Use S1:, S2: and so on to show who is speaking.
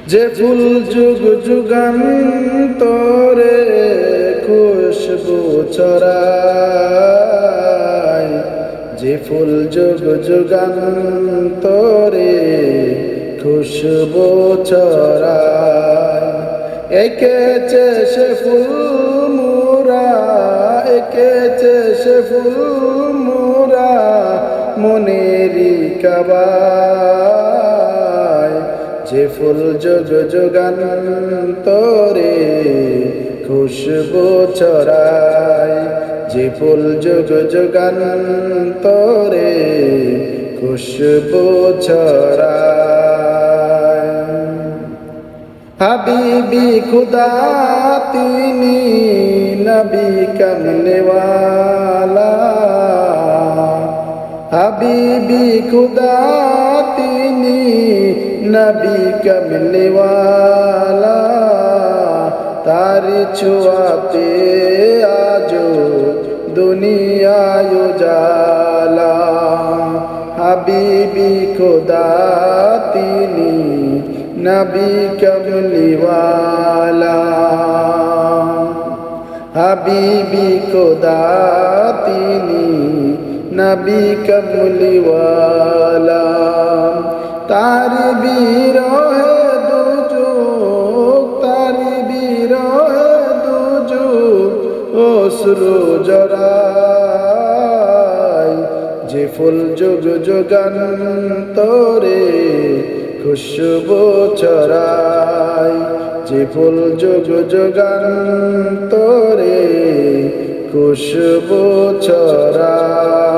S1: যে ফুল যুগ যুগান্তরে খুশবু ছড়ায়, যে ফুল যুগ যুগান্তরে খুশবু ছড়ায়। এঁকেছে সে ফুল মোরা, এঁকেছে সে ফুল মোরা মনেরই কাবায়। যে ফুল যুগ যুগান্তরে খুশবু ছড়ায়, যে ফুল যুগ যুগান্তরে খুশবু ছড়ায়। হাবিবি খুদা তিনি নবী কমলেওয়ালা, হাবিবি খুদা তিনি নবী কমলেওয়ালা। তারি ছোঁয়াতে আজো দুনিয়ায় উজালা, হাবিবি খুদা তিনি নবী কমলিওয়ালা। হাবিবি খুদা তিনি নবী কমলিওয়ালা। তার বিরহে দুযুগ, তার বিরহে দুযুগ অশ্রু জড়ায়। যে ফুল যুগ যুগান্তরে খুশবু ছড়ায়, যে ফুল যুগ যুগান্তরে খুশবু ছড়ায়।